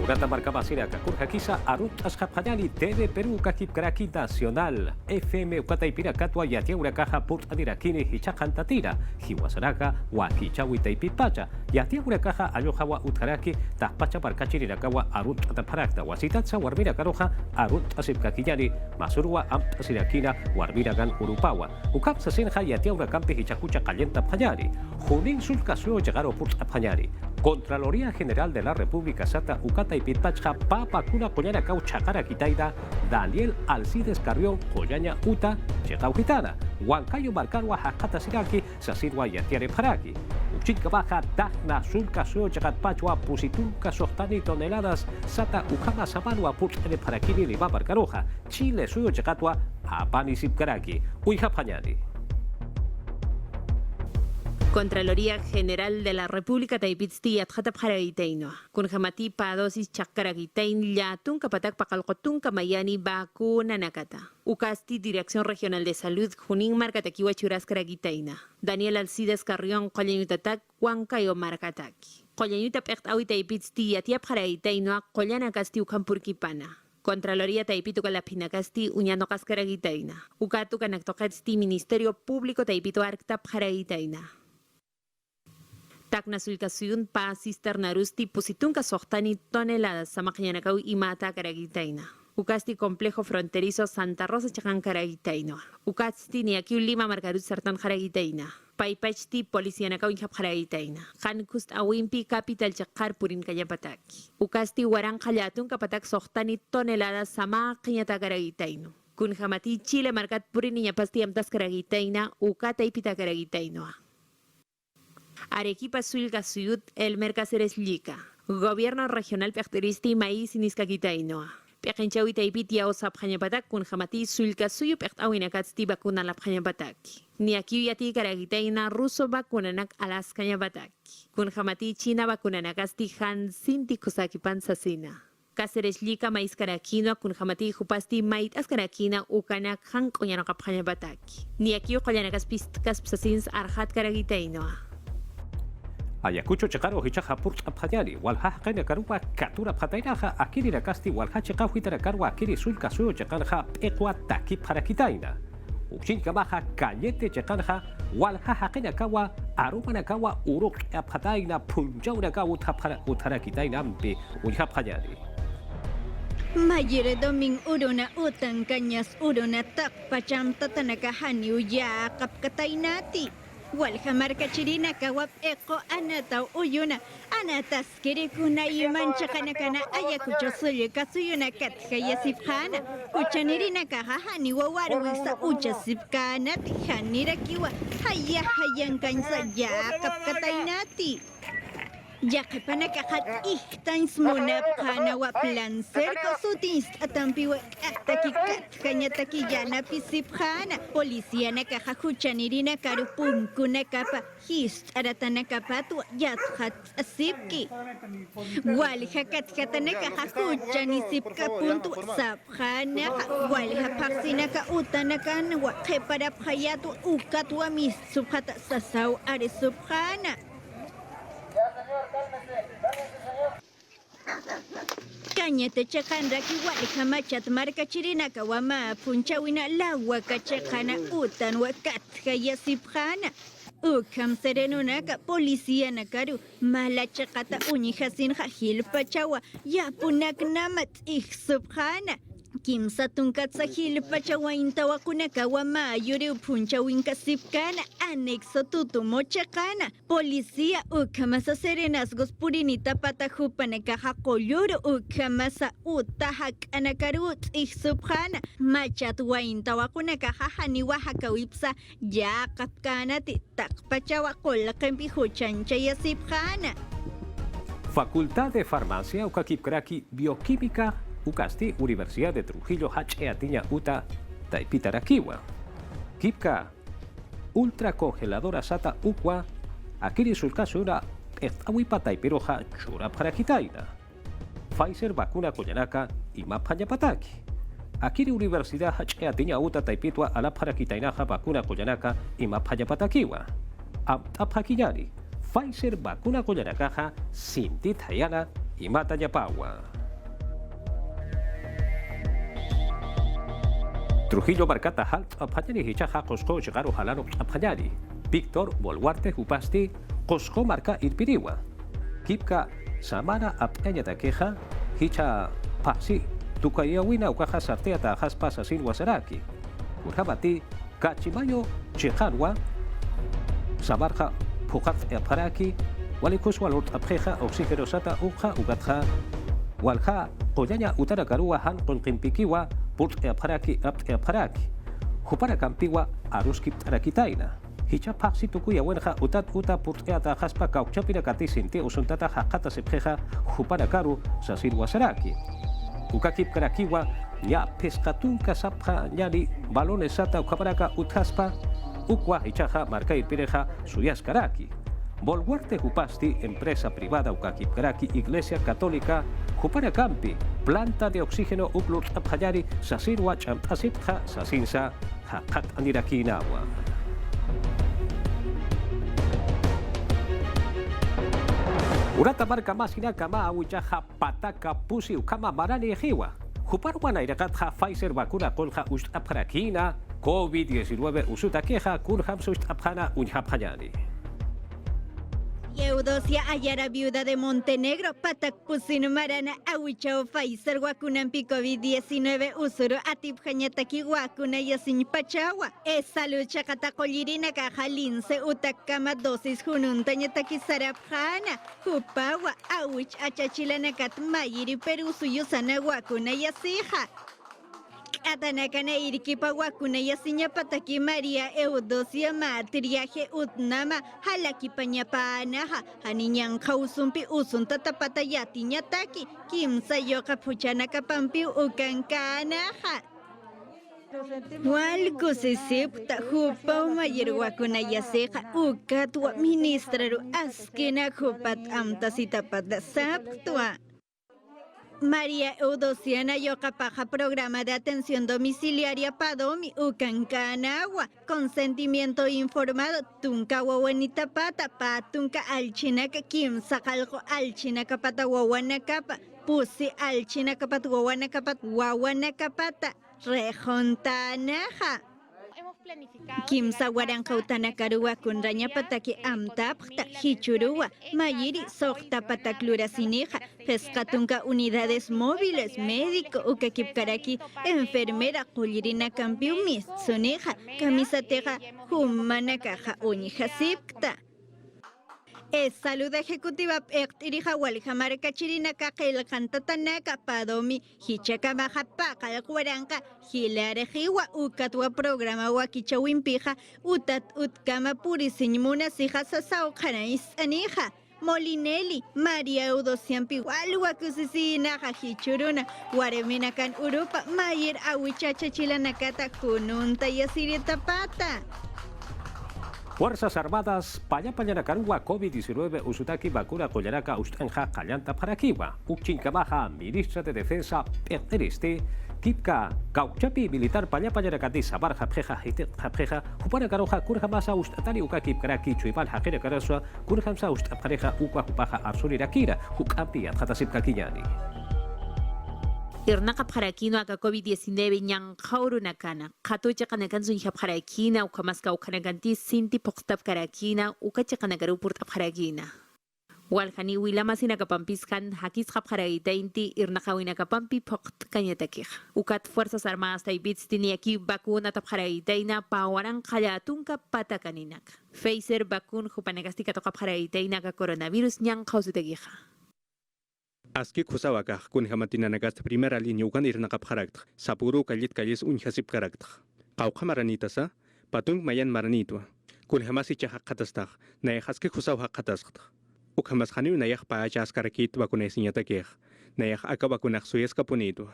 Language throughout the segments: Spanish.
Urata marca basina kakurja kisa arut asjapanyani TV Perú kakipkaraki nacional FM ukataipira katwa yatia urakaja purt adirakini hichakantatira hiwasaraka wakichawi taipipacha yatia urakaja ayohawa utkaraki tahpacha parkachirinakawa arut ataparakta wasitatsa warmira karoja arut asipkakiyani masurwa amt asirakina warmira gan urupawa ukapsa senja yatia urakampi hichakucha calienta panyari junin sulkasio llegaro purt apanyari Contraloría General de la República Sata Ukata y Pitpacha Papa Kuna Coñana Cau Chakara Kitaida Daniel Alcides Carrión Coñaña Uta Chekau Kitana Huancayo Barcarwa Hakata Siraki Sasirwa Yatiare Paraki Uchinka Baja Dagna Sulka Seo Chakat Pachua Pusitunka Sohtani Toneladas Sata Ukama Sabanua Put de Parakini Riba Barcaroja Chile Seo Chakatwa Apani Sipkaraki Uija Pañani Contraloría General de la República Taipitsti Atjata Paraiteino. Kunjamati Padosis Chakaragitein Yatun Kapatak Pakalkotun Kamayani Bakuna Nakata. Ukasti Dirección Regional de Salud Junín Markatakiwa Churaskaragiteina. Daniel Alcides Carrión Kolenyutatak Huancayo Markataki. Kolenyuta Pektawi Taipitsti Atiap Paraiteino Kolyana Kasti Ukampurkipana. Contraloría Taipito Kalapinakasti Uñano Kaskaragiteina. Ukatu Kanaktokatsti Ministerio Público Taipito Arkta Paraiteina. Takna sulkasuyun pa cisternarusti positunka sohtani toneladas samakyanakau y mata karagitaina. Ukasti complejo fronterizo Santa Rosa chakan karagitaino. Ukasti ni aquí Lima marcarut sartan karagitaina. Paipachti policianakau injap karagitaina. Hankust awimpi capital chakar purin kayapataki. Ukasti warang kalyatun kapatak sohtani toneladas samakyata karagitaino. Kunjamati Chile markat purin niñapasti amtas karagitaina. Ukata ipita karagitainoa. Arequipa Sulca Suyut, el Mercaceres Llica. Gobierno Regional Pechteristi Maíz Niskakitainoa. Pechenchawi Taipitia o Sapjañapatak kun Jamati Sulca Suyu Pechtawinakatsti Bakuna Lapjañapataki. Ni aquí yati Karagitaina Ruso Bakunanak Alaskañapataki. Kun Jamati China Bakunanakasti Han Sinti Kosakipan Sasina. Cáceres Llica Maíz Karakino kun Jamati Jupasti Mait Askarakina Ukanak Han Koyanakapjañapataki. Ni aquí Koyanakaspistkas Psasins Arhat Karagitainoa. Ayacucho chekaro hichaja purt apanyari walha qena karwa katura patainaja akiri rakasti walha cheka huitara karwa akiri sulka suyo chekanja eqwa taki parakitaina uchinka baja kallete chekanja walha qena kawa arumana kawa uruk apataina punjauna kawa utarakitaina ampi uja panyari Mayere doming uruna utang kanyas uruna tak pacham tatanaka haniu ya kapkatainati Walha marca chirina kawap eko anata uyuna anatas kirikuna imancha kanakana ayakucho suyo kasuyuna katka yasipkana kuchanirina kahahani wawarwisa ucha sipkana tihanira kiwa hayan kansa yakap katainati Yakapana kahat ihtans muna kana wa plan cerco sutins atampiwa atakikat kanya takiyana pisipkhana policía na kahakuchanirina karupun kuna kapa hist aratana kapatu yathat asipki walha katkatana kahakuchani sipka puntu sapkhana walha paksina ka utana kan wa khepara phayatu ukatwa mis subhata sasau are subkhana Cañete chakandra kiwali kamachat marca chirina kawama punchawina lawa kachakana utan wakat kayasipjana ukam serenuna ka policía nakaru mala chakata unihasin hajil pachawa yapunak namat ihsubjana Kimsa tunkatsa hilpachawa intawa kunakawa mayuri punchawin kasipkana anexo tutumo chakana policía ukamasa serenazgos purinita patajupanekaja kolluru ukamasa utahak anakarut ihsubjana machatwa intawa kunakaja haniwa hakawipsa ya kapkanati takpachawa kollakempi huchancha yasipjana Facultad de Farmacia Ukakipkraki Bioquímica Ukasti Universidad de Trujillo Hacheatiña Uta Taipitarakiwa Kipka Ultra congeladora Sata Ukwa Akiri Sulkasura Estawipa Taipiroja Chura Parakitaina Pfizer vacuna Koyanaka y Mapanyapataki Akiri Universidad Hacheatiña Uta Taipitwa Ala Parakitainaja vacuna Koyanaka y Mapanyapatakiwa Apakiyari Pfizer vacuna Koyanakaja Sintit Hayana Himata Yapawa. Trujillo Marcata Halt Apanyani Hichaja Cosco llegaron Jalano Apanyani. Víctor Boluarte Upasti Cosco Marca Irpiriwa. Kipka Samara Apanya Taqueja Hicha Pasi Tukayawina Ukaja Sartea Tajas Pasasin Wasaraki. Urjabati Cachimayo Chejarwa Sabarja Pujaz Aparaki Walikus Walot Apjeja Oxígeno Sata Uja Ugatja Walja Koyaña Utarakarua Han con Kimpikiwa Put Aparaki Apt Aparaki Jupara Campiwa Aruski Tarakitaina Hicha Paxi Tukuya Wenja Utat Uta Put Eata Jaspa Kauchapira Katisinti Usuntata Hakata Sepjeja Jupara Karu Sasir Wasaraki Ukakip Karakiwa Ya Pescatunca Sapja Ñari Balones Sata Ukabaraka Utaspa Ukwa Hichaja Marca Irpireja Suyas Karaki Boluarte Jupasti, empresa privada Ukakipkaraki, Iglesia Católica, Jupara Campi, planta de oxígeno Uklur Abhayari, Sasirwa Champasitja, Sasinsa, Hakat Anirakinawa. Urata marca masina kama awichaja pataka pusi ukama marani ejiwa. Juparwana irakatja Pfizer vacuna kolja ustabharakina, COVID-19 usuta queja kurjam sustabhana unjabhayani. Eudosia Ayara, viuda de Montenegro, Patak Pusino Marana, Awichao Pfizer, Wakunampi COVID-19, Usuru, Atipjañataki, Wakuna, Yasin Pachawa, esa lucha Catacolirina, Cajalince, Utakama, dosis, Jununtañataki, Sarapjana, Jupawa, Awich, Achachilanakat, Mayiri, Perú, Suyusana, Wakuna, Yasija. Atanakana Irikipa Wakuna Yasiña Pataki María Eudosia Matriaje Utnama Halaki Pañapanaja Haniñan Kausumpi Usunta Tapata Yatiñataki Kimsa Yoka Puchanaka Pampi Ukankanaja Walkusisipta Jupa Mayer Wakuna Yaseja Ukatwa Ministraru Askina Jupat Amtasitapata Saptua María Eudosiana Yocapaja, programa de atención domiciliaria Padomi, Ucancanagua, consentimiento informado, Tunca Wawanitapata, Patunca Alchinaca, Kim Sajalco Alchinaca Pata Wawanacapa, Pusi Alchinaca Wawanacapa, Wawanacapata, Rejontanaja. Kimsa Guarancautana Carua con Raña Pataki Amtapta, Hichurua, Mayiri, Sokta Pataklura Sinija, Pescatunca Unidades Móviles, Médico, Ukakipkaraki, Enfermera, Kulirina Campiumis, Soneja, Camisateja, Humana Caja Unija Sipta. Salud ejecutiva Irija Waljamar Cachirina Kakel Cantatanaka Padomi Hichaka Baja Paca Huaranca Hilare Jiwa Ukatwa programa Wakichawimpiha Utat Utkama Purisiñmuna Sija Sasao Kanais Anija Molinelli María Eudosiampi Walwakusisina Hichuruna Guareminakan Urupa Mayer Awichacha Chilanakata Kununta Yasirita Pata. Fuerzas Armadas, Payapayanakaruwa, COVID-19, Usutaki, Bakura, Koyaraka, Ustanja, Kallanta, Parakiwa, Ukchinkamaja, Ministra de Defensa, Perteriste, Kipka, Kauchapi, Militar, Payapayanakati, Sabarja, Preja, Preja, Jupana Karoja, Kurjamasa, Ustatari, Ukakip, Karaki, Chuipan, Hajere Karasua, Kurjamsa, Ustapareja, Ukwa, Jupaja, Arsulirakira, Hukampi, Adjatasip Kakiyani. Irnaka Parakino aka COVID-19 nyang kaurunakana. Katocha kanakansun hap Parakina ukamaska ukanaganti sinti pokstap karakina ukacha kanagaru purtap Parakina. Walhani wilama sinakapampiskan hakis hap Paragitainti irnakawina kapampi pokt kanyatakih. Ukat Fuerzas Armadas taibits tiniaki bakuna tap Paragitaina pawaran kayatunka patakaninak. Pfizer bakun hupanegastika tokap Paragitaina ka coronavirus nyang kausutagija. Aski kusawaka kun hamatinanagas primera línea ukan irnaqap kharakt sapuru kallit kallis unhasip karakt qawqamaranita sa patung mayan maranitwa kun hamasi chaqatastaq nayahaski kusaw haqatasq ukhamas khaniu nayah paachas karakit bakunesiñata keh nayah akabakunaq suyesqa punitwa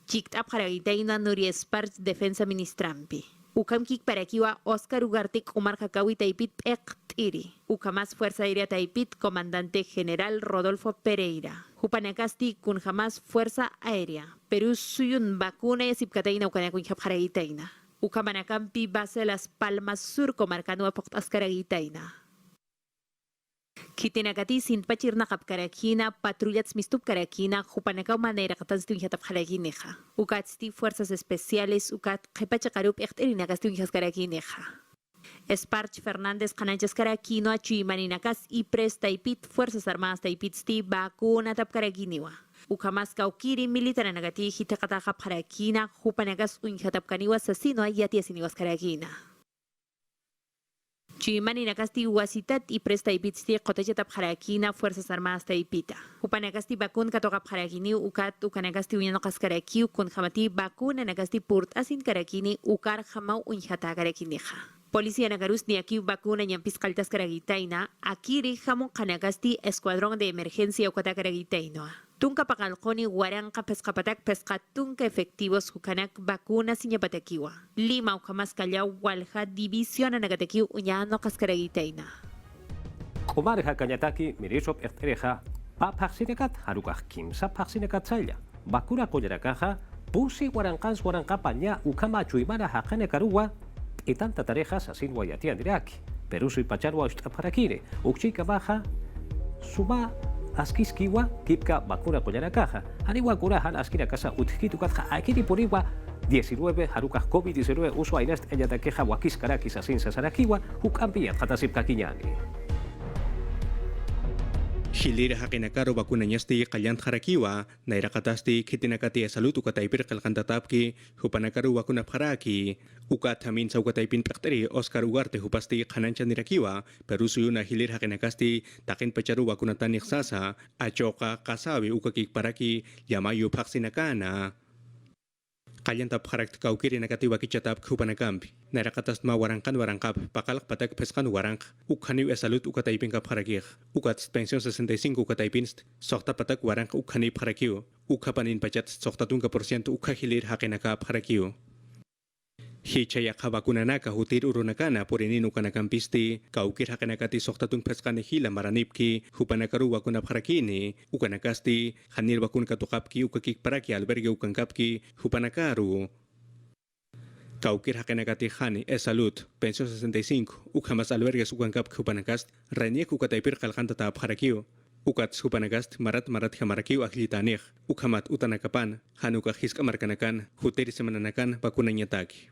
Chiktap Paragitaina Nuriespart Defensa Ministrampi Ukam kik parakiwa Oscar Ugartik Umar Hakawi Taipit Ektiri. Ukamas Fuerza Aérea Taipit Comandante General Rodolfo Pereira. Hupanakasti kun jamás Fuerza Aérea. Perú suyun vacuna y sipkataina ukanakun Paragitaina. Ukamanakampi base Las Palmas Sur Comarcanua Poctascaragitaina. Kitinakati sin pachirna kapkarakina, patrullats mistup karakina, jupanakaw manera katanstu inhatap halagineja. Ukatsti fuerzas especiales, ukat kepachakarup echterinakas tunjas karakineja. Esparch Fernández Cananchas Karakino, Achuimaninakas y Presta y Pit, Fuerzas Armadas Taipitsti, Bakuna Tap Karakiniwa. Ukamas Kaukiri, militar nagati, Hitakataka Parakina, Jupanagas Unhatap Kaniwa, Sasino, Yatiasiniwas Karakina. Chuimaninakasti Wasitat y Presta y Pitsti, Kotachatap Harakina, Fuerzas Armadas Taipita. Upanagasti Bakun Katokap Harakini, Ukat, Ukanagasti Uyanokas Karakiu, con Hamati, Bakuna Nagasti Purt, Asin Karakini, Ukar Hamau Unhata Karakineja. Policía Nagarus ni aquí vacuna y piscaltas caragitaina, aquí jamón canagasti escuadrón de emergencia o catacaragitaino. Tunca pagalconi guaranca pescapatak pescatunca efectivos jucanak vacuna sin yapatakiwa. Lima o jamás callao walja división anagatekiu uñano cascaragitaina. Kumarja kanyataki mirisop ertereja papaxinekat harukah kimsa paxinekat saya. Bakura koyarakaja pusi guarancans guarancapanya ukama chuimana hakane karuwa. Y tanta tarejas así guayatian diraki. Peruso y pacharwa ustaparakire. Ukchika baja suma askiskiwa kipka bakura koyarakaja. Aniwa kurahan askira casa utkitukat akiri puriwa 19 harukah COVID-19 uso ainast ellatakeja wakis karakis asin sasarakiwa hukampiat hatasip kakinyani. Hilir hakinakaro bakuna nyasti kalyan harakiwa, nairakatasti kitinakati salud ukataipir kalkantatapki, hupanakaru bakuna haraki, ukat hamin sa ukataipin pakteri Oscar Ugarte hupasti kananchan nirakiwa, perusuyo na hilir hakinakasti takin pacharu bakuna tanik sasa, achoka kasabi ukakik paraki, yamayu paksinakana. Kalyan tap harak kaukiri nakatiwa kichatap kupanakampi. Narakatas ma warangkap pakalak patak peskan warang ukhaniw esalut ukataipin kap harakir. Ukat pension 65 ukataipinst sokta patak warang ukhani harakiw. Ukhapanin pachat sokta 5% ukhahilir hakinakap harakiw. Hichaya kabakunanaka hutir urunakana porinin ukanakampisti kaukir hakanakati soktatun preskane hila maranipki hupanakaru wakunap harakini ukanakasti hanir wakun katukapki ukakik paraki albergue ukankapki hupanakaru kaukir hakanakati hani salud pensión 65 ukamas albergues ukankapki hupanakast reniek ukataipir kalkantatap harakiw ukat hupanagast marat hamarakiw aklitanih ukamat utanakapan hanuka hiskamarkanakan hutir semananakan bakunanyataki.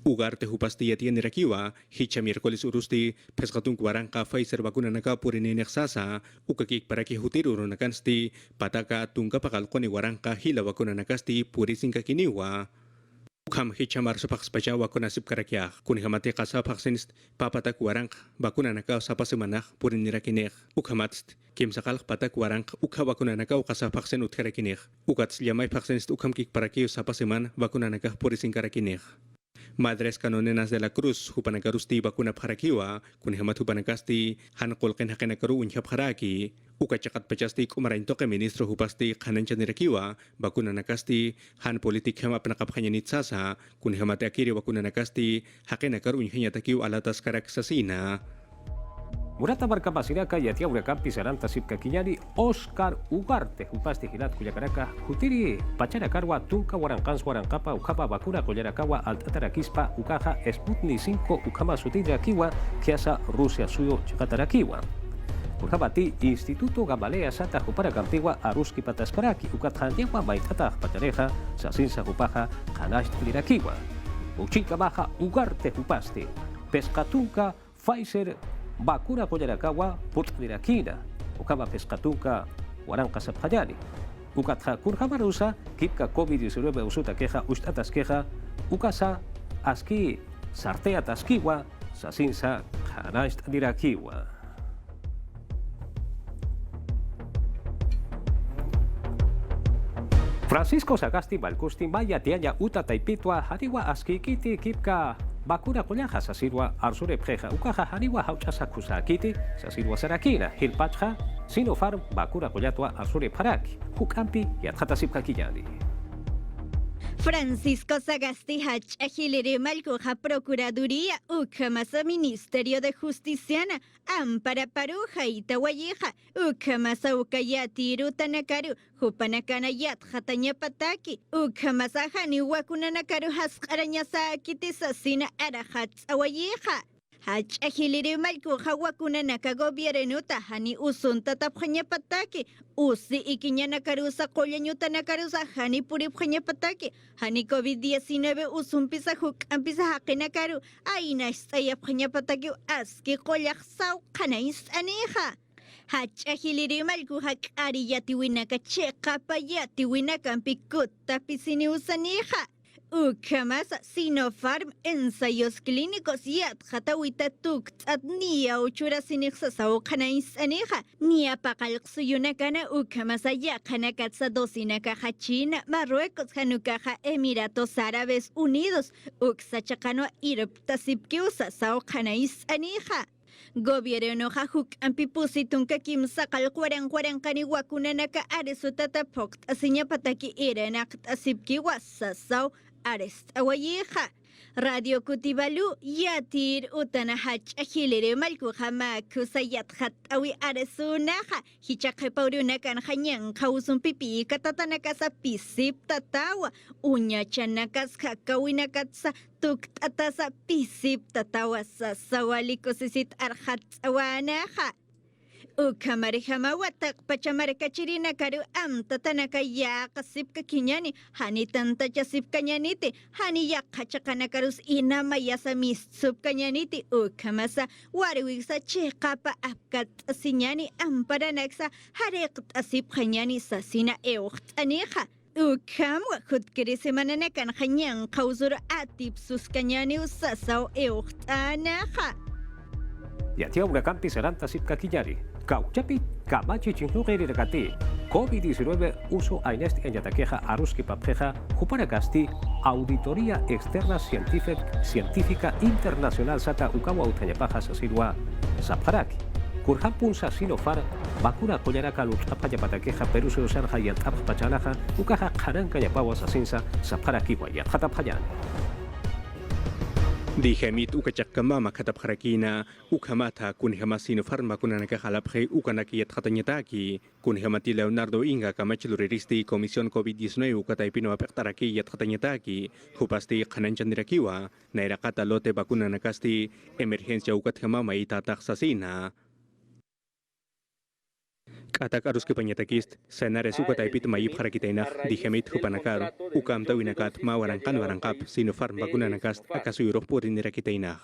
Ugarte hupasti yatian nirakiwa, hicha miércoles urusti, pescatun kuaranka Pfizer vacuna naka purini nexasa, ukakik paraki hutir urunakansti, pataka tunka pakalkoni waranka hila vacuna nakasti purisinka kiniwa. Ukam hicha marso pakspacha vacuna sip karakia, kunihamate kasa paksinist, papatak waranka, vacuna naka sapa semanak purini nirakinek, ukamatst, kim sakal patak waranka, ukha vacuna naka ukasa paksin utkarakinek, ukats llamay paksinist ukam kik paraki sapa seman vacuna naka purisinka rakinek. Madres Canonenas de la Cruz, Hupanakarusti Bakuna Parakiwa, Kunhamat Hupanakasti, Han Kolken Hakanakaru Unhap Haraki, Ukachakat Pachasti Kumaraintoke Ministro Hupasti Hananchan Nirakiwa, Bakuna Nakasti, Han Politik Hama Panakaphanyanit Sasa, Kunhamat Akiri Bakuna Nakasti, Hakanakaru Unhanyatakiw Alatas Karak Sasina. Murata barkapasiraka yatia urakampi saranta sipka kinyani Oscar Ugarte hupasti hilat kuyakaraka hutiri pacharakarwa tunka warankans warankapa ukapa bakura kuyakarakawa altatarakispa ukaja Sputnik 5 ukama sutidra kiwa kiasa Rusia suyo chikatarakiwa. Ukabati Instituto Gambalea Sata Hupara Kampiwa Aruski Patasparaki ukathandiwa maitata pachareja sasinsa hupaja kanash lirakiwa. Uchika baja Ugarte hupasti pescatunka Pfizer Bakura koyarakawa putnirakina ukama pescatunka waranka sapjani ukatja kurjamarusa kipka COVID-19 usuta keja ustatas keja ukasa aski sartea taskiwa sasinsa kanast dirakiwa. Francisco Sagasti Balkusti Maya Tianya Uta Taipitwa Hariwa Aski Kiti Kipka Bakura Koyaja Sasirwa Arsure Preja Ukaja Hariwa Hauchasa Kusakiti Sasirwa Sarakina Hilpachja Sinopharm Bakura Koyatwa Arsure Paraki Hukampi Yatjatasipka Kiyani. Francisco Sagasti Hach Agilere Malcoja Procuraduría Ucamasa Ministerio de Justicia Ampara Paruja Itahuayeja Ucamasa Ucayati Rutanakaru Jupanakana Yat Jataña Pataki Ucamasa Hani Wakunanakaru Haskaranyasa Kitisasina Arahats Awayeja Hach'ajiliri malku hawakunanaka gobiernuta hani usunta tapqañapataki usi ikiñanakarusa qollañutanakarusa hani puripqañapataki hani COVID-19 usunpisa huk'anpisa haqinakaru aynash t'ayapqañapataki aski qollaq sawqanays aniqa hach'ajiliri malku hak'ari yatiwinaka chiqapa yatiwinakanpi kutapi sini usaniqa Ukamasa Sinopharm ensayos clínicos yatqatawita tukt'atniya uchura siniqsasawqanays aniqa niapaqalqsuyunakana ukamasa yaqanakatsa dosinaka hachina Marruecos hanukaja Emiratos Árabes Unidos uksachaqanwa irptasipkiusa sawqanays aniqa Gobierno huk ampipusitunka kimsa qalquaranquarankani wakunanaka aresutata poqt'asiña pataki iranaqt'asipki wasasaw arest'awayija Radio Kutibalu yatir utana hach'ajiliri malkuqa makusa yatqat'awi aresunaqa hichaqhipaurionakan hañanqa usunpipi katatanakasa pisip tatawa uñachanakas hakawinakatsa tukt'atasa pisip tatawa sasawalikusisit arqat'awanaqa Ukamarihama watak pachamarkachirina karu amtatanaka yaqasipka kiñani hani tantachasipka ñaniti hani yaqachaqanakarus inama yasamisupka ñaniti ukamasa warwiksa chiqapa apkat'asi ñani amparanaksa hariqt'asipqa ñani sasina ewqt'aniqa Ukamwa hutkirisemananakan hañanqa usura atipsusqa ñani usasaw ewqt'anaqa Yatia Urakampi Saranta Sipkakillari, Kauchapi, Kamachi Chinugeri Regati, COVID-19 uso Ainest en Yataqueja Aruski Papjeja, Juparagasti, Auditoría Externa Científica Internacional Sata Ukawa Utañapaja Sasirwa, Sapharaki, Kurhampun Sasinofar, Bakura Collaraka Lutapayapataqueja Peruso Sarja y Altap Pachanaja, Ukaja Karanka Yapawa Sasinsa, Sapharaki Wayat Hatapayan. Dijemit ukachakama makatapharakina ukamata kunhamasino farma kunanaka halaphe ukanakiyat hatanyataki kunhamati Leonardo Inga kamachiluriristi Comisión COVID-19 ukataipino apektaraki yat hatanyataki hupasti kananchandirakiwa nairakata lote bakunanakasti emergencia ukathamama itataksasina Katak arus kepanyatakist senares ukataipit mayip harakitainah dijemit hupanakar ukam tawinakat mawarangkan warangkap Sinopharm bakunanakast akasuyuroh purinirakitanah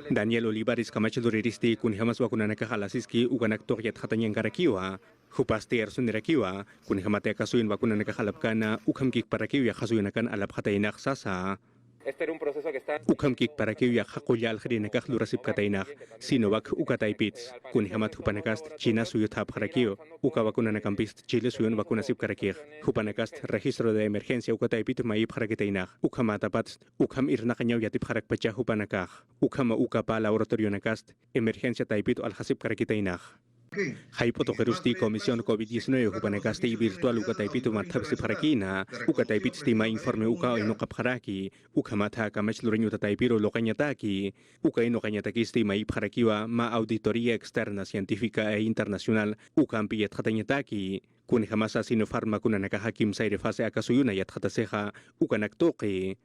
Daniel Olivares kamachiluriristi kunhamas wakunanaka halasiski ukanak tokyat hatanyang karakiwa hupasti ersunirakiwa kunhamate akasuyun wakunanaka halapkana ukamkik parakiwa kasuyunakan alap hatainah sasa Este era un proceso que está Ukamkik para que viaja koyal khrinakah lurasip katainah Sinovac ukataipits kunhamat hupanakast China suyuthap harakio ukawakunanakampist Chile suyun vacunasip karakir hupanakast registro de emergencia ukataipit mayip harakitainah ukamatapat ukam irnaqañaw yatip harakpacha hupanakah ukama ukapa laboratorio nakast emergencia taipit alhasip karakitainah Hypotokerusti Comisión COVID-19 hupanakasti virtual ukataipitu mathabsi parakina ukataipit stima informe uka inokapharaki ukamata kamachlureño tataipiro lokañataki ukainokanyataki stima iparakiwa ma auditoría externa científica e internacional ukampi yathatanyataki kunhamasa Sinopharm kunanaka hakim saire fase akasuyuna yathataseja ukanaktoqi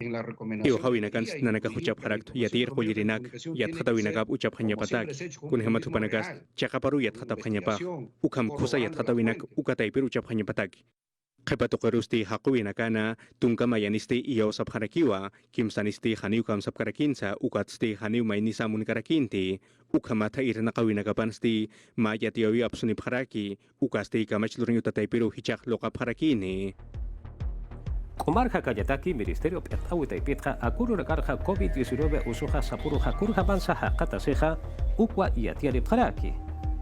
En la recomendación Hawinakan nanaka huchap harak yatir polirinak yathatawinakap uchap hanyapatak kunhamat hupanakas chakaparu yathatap hanyapa ukam kusa yathatawinak ukataipir uchap hanyapatak Qhipatoqerusti haquwinakana tunkamayanisti iyaw sabharakiwa kimsanisti haniw kam sabkarakinsa ukatsti haniw mainisa munkarakinti ukamata irnaqawinakapansti mayatiyawi apsunipharaki ukasti kamachlurñu tataypiru hichaq loqapharakini Kumarja Kayataki, Ministerio Piatawita y Pietja, Akuru Rekarja COVID-19 Usuja Sapuru Hakurja Bansa Hakataseja, Ukwa y Atiari Paraki.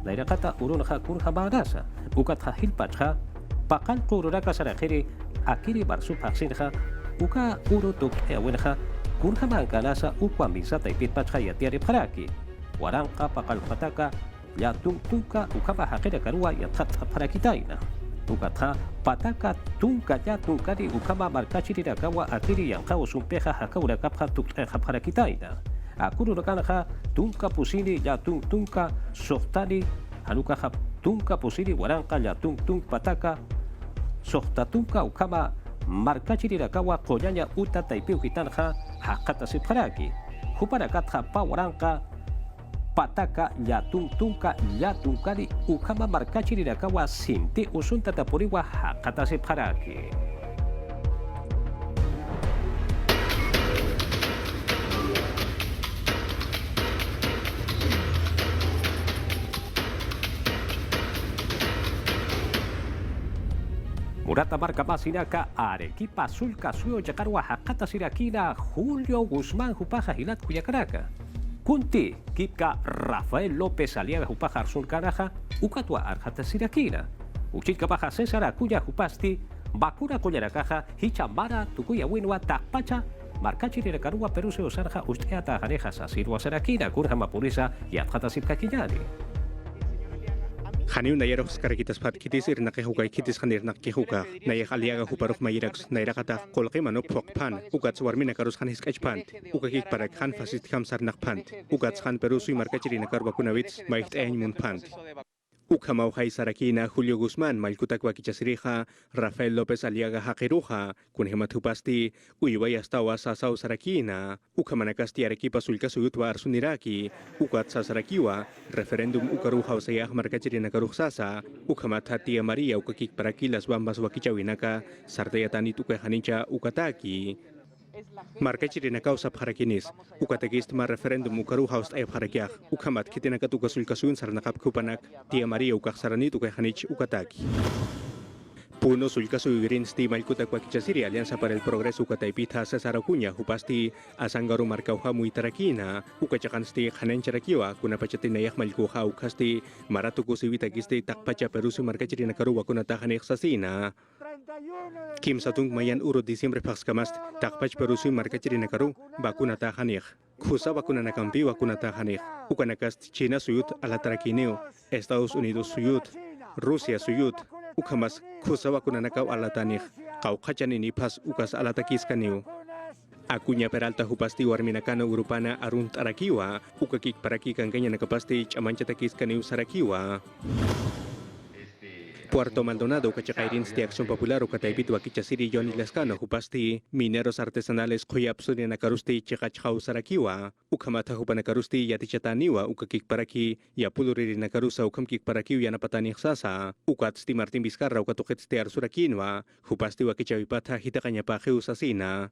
Nairakata Urunja Kurja Barasa, Ukatja Hilpacha, Pakal Kururaka Sarajeri, Akiri Barsu Paksinja, Uka Uru Tuk Ewenja, Kurja Mankanasa, Ukwa Misata y Pietpacha y Atiari Paraki. Waranka Pakal Pataka, Yatung Tunka, Ukaba Hakere Karua y Atat Parakitaina. Ukatha pataka tunka ya tunkari ukama markachiri rakawa akiri yankao sumpeja hakaura kapha tukha parakitaina akuru rakanaha tunka pusini ya tunka sohtani hanuka tunka pusini waranka ya tung pataka sohta tunka ukama markachiri rakawa koyanya uta taipiu hitanja hakata siparaki hupanakatha pawaranka pataka yatungtunka yatungkari ukama markachirirakawa sinti usunta tapuriwa hakata sepharaki. Murata marca masinaka Arequipa Sulca Suyo Yacarua Hakata Sirakina Julio Guzmán Jupaja Hilat Cuyacaraka Kunti Kipka Rafael López Aliaga Jupaja Sulcaraja Ucatua Arjata Sirakina Uchilka Baja César Acuya Jupasti Bakura Collarakaja Hichamara Tucuya Winua Takpacha Marcachirirecarua Peruseo Sarja Usteata Jarejas Asirua Sarakina Kurjama Purisa y Arjata Sipkaquillani. Haniu nayeros karakitas pat kitis irnake hukay kitis hanir nakkihuka nayek aliaga huparok mayirax nairakata kolqimano pokpan ukats warmina karus hanis kachpant ukakik parak han fasit kamsar nakpant ukats han perusu markachirina karbakunawits maicht mun pant Ukamau Hay Sarakina, Julio Guzmán, Malcutakwa Kichasirija, Rafael López Aliaga Jaqueruja, Kunhematupasti, Uyuay Astawa Sasau Sarakina, Ukamanakasti Arequipa Sulcasuyutwa Arsuniraki, Ukatsa Sarakiwa, Referendum Ukaruja Osayah Marcachirina Karuxasa, Ukamatati María Ukakik Paraquilas Bambas Wakichawinaka, Sartayatani Tukajanincha Ukataki. Markachirina causa parakinis, ukategist ma referendum ukaruha host ay parakiak, ukamat kitina katukasul kasun sarnakap kupanak, tia Maria ukaksarani tukajanich ukataki. Puno sulkasu green steam malkutakwakichasiri Alianza para el Progreso ukataipita César Acuña, upasti asangaru marcauja muy tarakina, ukachakansti hanen charakiwa, kunapachatinayah malkuja ukasti, maratukusivita gisti takpacha perusu markachirina karuwa kunatajanek sasina. Kim Satung Mayan Uro Diciembre Pascamast, Takpach Perusu Marcachirina Karu, Bakuna Tajanich, Kusa Bakuna Nakampi, Bakuna Tajanich, Ukanakast China Suyut, Alatarakineo, Estados Unidos Suyut, Rusia Suyut, Ukamas, Kusa Bakuna Nakau Alatanich, Kaukachanini Pas Ukas Alatakis Kaneo. Acuña Peralta Jupasti Warminakano Urupana Arunt Arakiwa, Ukakik Paraki Kanganya Nakapasti Chamanchatakis Kaneu Sarakiwa. Puerto Maldonado, Cachacairins de Acción Popular, Ucataipito, Akichasiri, Johnny Lescano, Jupasti, Mineros Artesanales, Koyapsurina Karusti, Chekachau Sarakiwa, Ukamata Hupanakarusti, Yatichataniwa, Ukakik Paraki, Yapuluri Nakarusa, Ukamkik Paraki, Yanapatani Sasa, Ukatsti Martin Vizcarra, Ukatujetste Arsurakinwa, Jupasti Wakichavipata, Hitakanyapa, Usasina.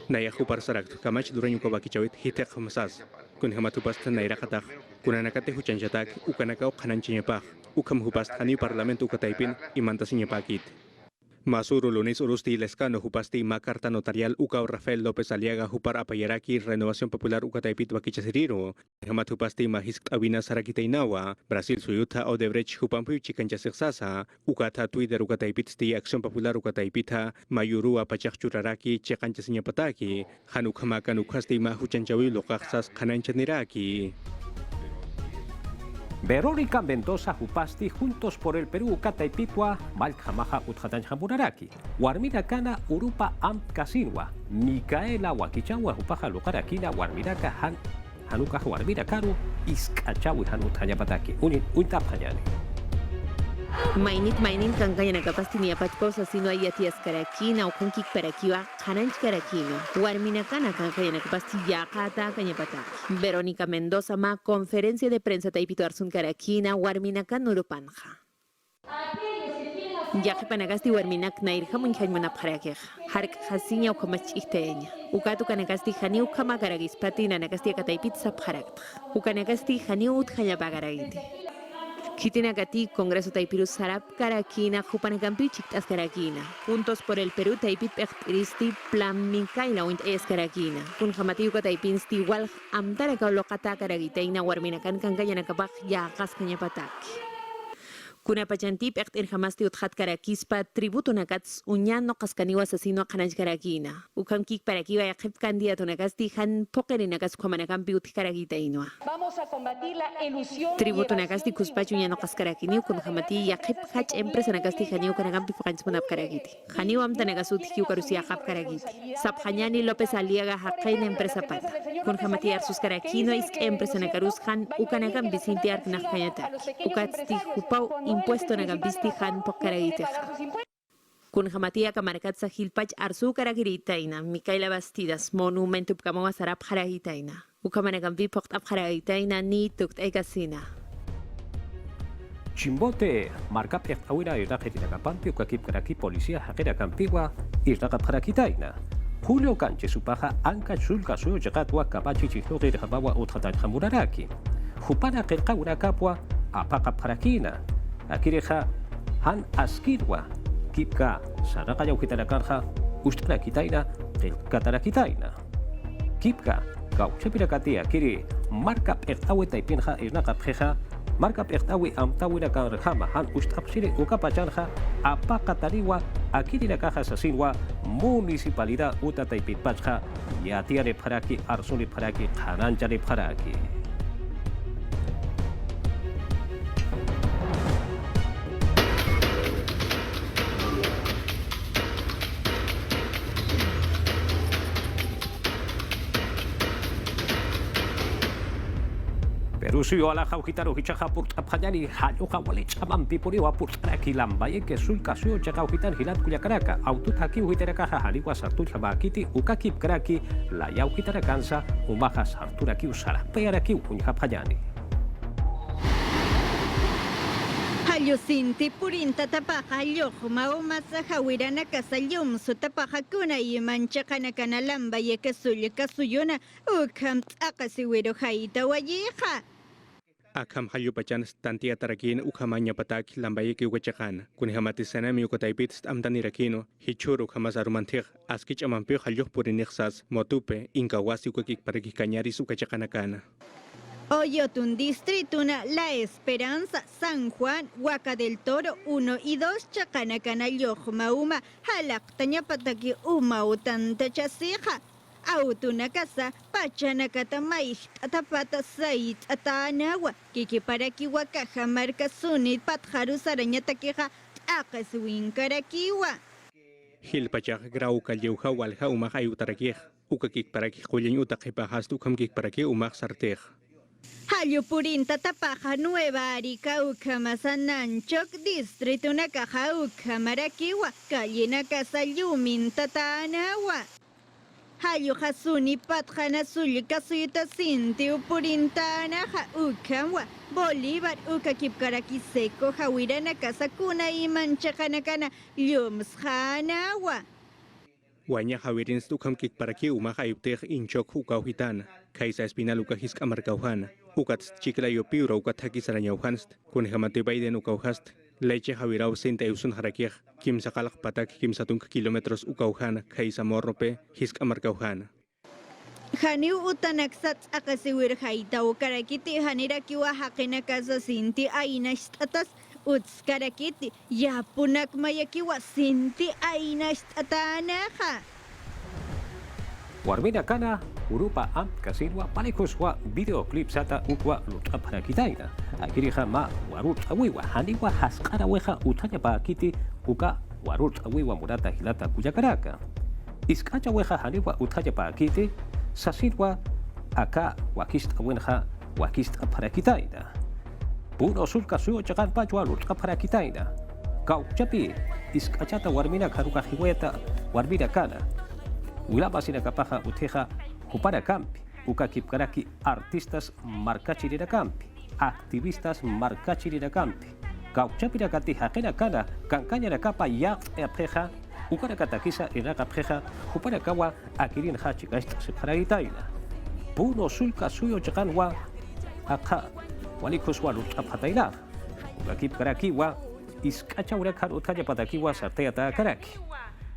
Naya Hupar Sarak, Kamach Duranyuko Bakichavit, Hitek Masas, Kunhamatupasta Nairakatak, Kunanakate Huchanchatak, Ukanakao Kananchinyapach. Ukam hupast hani parlamento ukataipin imantasinya pakit. Masuro lunes urusti Lescano hupasti makarta notarial ukau Rafael López Aliaga hupar apayaraki Renovación Popular ukataipit wakichasiriro. Hamat hupasti mahisk awina sarakitainawa, Brasil suyuta Odebrecht hupampu chikanchasiksasa, ukata Twitter ukataipit sti Acción Popular ukataipita, mayuru apachakchuraraki chekanchasinya pataki, hanukamakan ukasti mahuchanchawi lokaksas kananchaniraki. Verónica Mendoza Jupasti Juntos por el Perú Cataipitua Malcamaja Utjatanjamuraraki Warmira Kana Urupa Am Kasinwa Micaela Wakichawa Jupaja Lukarakina Warmiraka Hanuka Warmira Karu Iskachawi Hanutayapataki Untapayani Mainit kankaya nakapasti ni apatkosa sino ayatias karakina o kankik parakiwa kananch karakino. Warminakana kankaya nakapasti yakata kanyapataki. Verónica Mendoza ma conferencia de prensa taipito arsun karakina warminakan urupanja. Yaki panagasti warminak nairja munjaymanap harakej. Hark hasinya ukamach ihteña. Ukatu kanagasti hani ukama karagispati nanagasti akataipit sap harakta. Ukanagasti hani utjayapagaragiti. Kitinagati, Congreso Taipiru Sarap, Karakina, Jupanakampi, Chictas Karakina. Juntos por el Perú, Taipit Pechtristi, Plan Minkaila, Uint Es Karakina. Kunjamatiuka Taipinsti, Wal, Amtaraka Lokata Karagiteina, Warminakan Kankayanakabak, Yakas Kanyapataki. Kunapachanti Pechtir Hamasti Uthat Karakispa, Tributo Nakats, Uñano Kaskaniwa Asesino Kanaj Karakina. Ukamkik Parakiwa Yakip Candidato Nakasti, Han Pokerinakas Kumanakampi Utkaragiteinoa. Vamos a combatir la ilusión. Tributo Nakasti Kuspachu Uñano Kaskarakini, Kunjamati Yakip Hach Empresa Nakasti Haniu Kanakampi Fukansmunap Karagiti. Haniu Amtanagasut Hiukarusia Hap Karagiti. Sapjanyani López Aliaga Hakaina Empresa Pata. Kunjamati Arsus Karakino Isk Empresa Nakarus Han Ukanakam Vicinti Arknakayata. Ukatsti Hupau impuesto Nakampisti Han Pokaragiteja. Kun jamatia kamarkat sa hilpach arsu karagiritaina, Micaela Bastidas, monumento pkamawa sarap haragitaina. Ukamanagan vipok ap haragitaina ni tukt egasina. Chimbote, markap awira iraqetina kapampi ukakip karaki policía haqera kampiwa iraqap harakitaina. Julio Canche supaja anka chulka suyo llegatwa kapachi chihlogir habawa utkatan hamuraraki. Hupana qilqawra kapwa apaqap harakina. Akireja han askirwa kipka saraqa yawkitarakarja ushtarakitaina qilqatarakitaina. Kipka gauchepirakatia kiri markap awetaipinja irnaqap jeja marka pertawi amtawira kan rehama han ustapsire ukapachanha apaqatariwa akirira caja sasinwa municipalidad utataipitpachha yatiare pharaki arsuni pharaki khananchare pharaki. Perusiyo ala jauhitaro hichaja purt apjayani hayoja wale chaman pipuri wa purt araki lambaye que sul kasuyo chakauhitan hilat kuyakaraka aututaki uhiterakaja haliwa sartuja bakiti ukakip karaki la yauhitarakansa umaja sarturaki usara peyaraki ukunja pjayani. Halusinti purinta tapaja yojuma o masa hawirana kasayum su tapaja kuna y manchakana kanalamba ye kasuyo kasuyona ukam akasiwiro haita wayeja. Akam hayupachan tantia tarakin ukamanya patak lambaye ki ukachakan kun hamati sanami ukataipit amtanirakino hichuru kamasarumantir askich amampio halyuh purinixsas motupe inkawasi ukakik paraki kañaris ukachakanakana. Oyotun Distrituna, La Esperanza, San Juan, Huaca del Toro, 1 y 2, Chacanacana, Yojmauma, Jalactaña Pataki, Uma, Utanta Chasija, Autuna Casa, Pachanacata Maish, Atapata Sait, Atanagua, Kiki Paraki, Wakaja, Marca Sunit, Patjaru, Saraña Taqueja, Akaswin, Karakiwa. Hilpachak grau kalyuha walha umah ayutarakih, ukakik paraki kulen utakipahastu kamkik paraki umah sartej. Hayupurinta tapaja Nueva Arica Ucamasananchoc Distrito Nakaja Ucamaraquiwa Callina Casa Yumin Tatanawa Hayu Hasuni Patjana Sulika Suyita Sinti Upurintanaja Ucamwa Bolívar Ucakipkaraki Seco Hawirana Casa Kuna y Manchakanakana Yumshanawa Wanya hawirin stukam kik paraki umah ayuteh inchok ukauhitan kaisa espinal ukahisk amarkauhan ukat chikla yopiura ukat hakisaranyauhanst kun hamate baiden ukauhast leche hawirau senta eusun harakiah kim sakalak patak kim satung kilometros ukauhan kaisa morrope hisk amarkauhan. Haniu utanaksat akasiwir haita ukarakiti hanirakiwa hakena casa sinti ainash atas Utskarakiti, yapunak mayakiwa sinti ainash atanaja. Warmina kana urupa am kasinwa palikuswa videoclip sata ukwa lutra para kitaina. Akirija ma warut awiwa haniwa haskara weja utanya pa kiti uka warut awiwa murata hilata kuyakaraka. Iskacha weja haniwa utanya pa kiti sasinwa aka wakist awenja wakist para kitaina. Puno sulka suyo chakan pachwa lutka para kitaina. Kau chapi iskachata warmina karuka hiweta warmina kana. Wilaba sina kapaja uteja kupara campi. Ukakip karaki artistas markachirina campi. Activistas markachirina campi. Kau chapi nakati hakena kana kankanya nakapa ya epeja. Ukara katakisa iraka peja kupara kawa akirin hachi gaista separa itaina. Puno sulka suyo chakan wa aka Walikos walut apataila. Ukakip karaki wa iskacha urakan utanya pataki wa sartea ta karaki.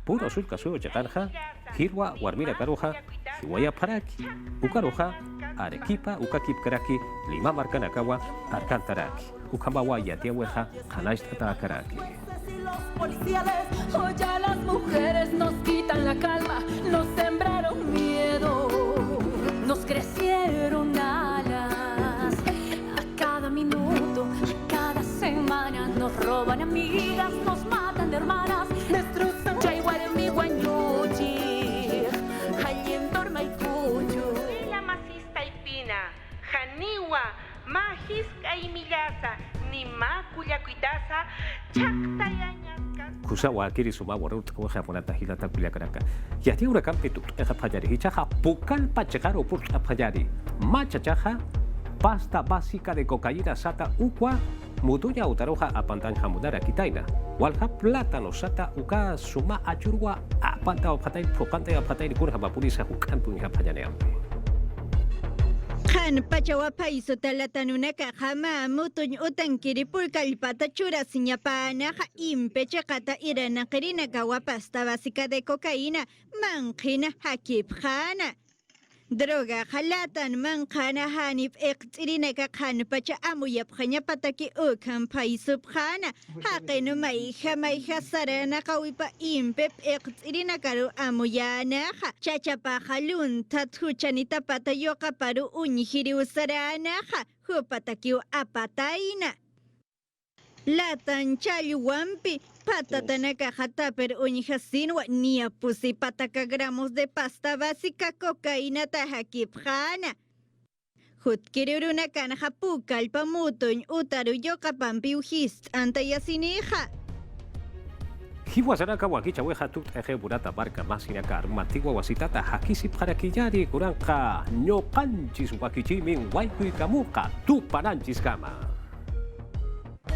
Puro sulka suyo chakanja, hirwa warmira karoja, hiwaya paraki. Ukaroja, arequipa ukakip karaki, lima marcanakawa, arcantaraki. Ukamawa yatiaweja, hanais ta karaki. Policiales, hoy ya las mujeres nos quitan la calma, nos sembraron miedo, nos crecieron alas. Cada minuto, cada semana nos roban amigas, nos matan de hermanas, destrozan Chayguaremi, Guanyuchi, Hayentorma y Cuyo. La masista y pina, Janiwa, Majisca y Millaza, Nima Cuyacuitaza, Chactayañasca. kusawa kiri suma warut ko hapunata hilata kuliakaraka yatiura kampitu hapajari hichaja pukal pachekaro pur hapajari machachaja pasta básica de cocaína sata ukwa mutunya utaroja apantan hamudara kitaina walha plátano sata uka suma achurwa apanta opatai pokantay apatai kurha mapurisa hukanpun hapajaneam Kan pachawa paiso talatanuna kajama mutuñ utan kiripur kalpata churasiña panaja impeche kata irana kirina kawa pasta básica de cocaína manqina hakipjana droga jalatan manqana hanip iqtirina kakan pacha amuyapjaña pataki ukan paiso pjana haqenu maija sarana kawipa impep iqtirina karu amuyanaja chachapajalun tathuchanita patayoka paru uñjiri usaranaja hupatakiu apataina latan chayuampi patatanaka jataper uñjasinwa nia pusi pataka gramos de pasta básica cocaína tajakipjana jutkiruruna kanaja pukalpa mutuñ utaru yoqapampi ujist antayasinija Hiwasaraka wakicha weja tut eje burata barca masinaka armatigua wasitata hakisi para kiyari kuranka ñoqanchis wakichimin waykuykamuqa tupananchis kama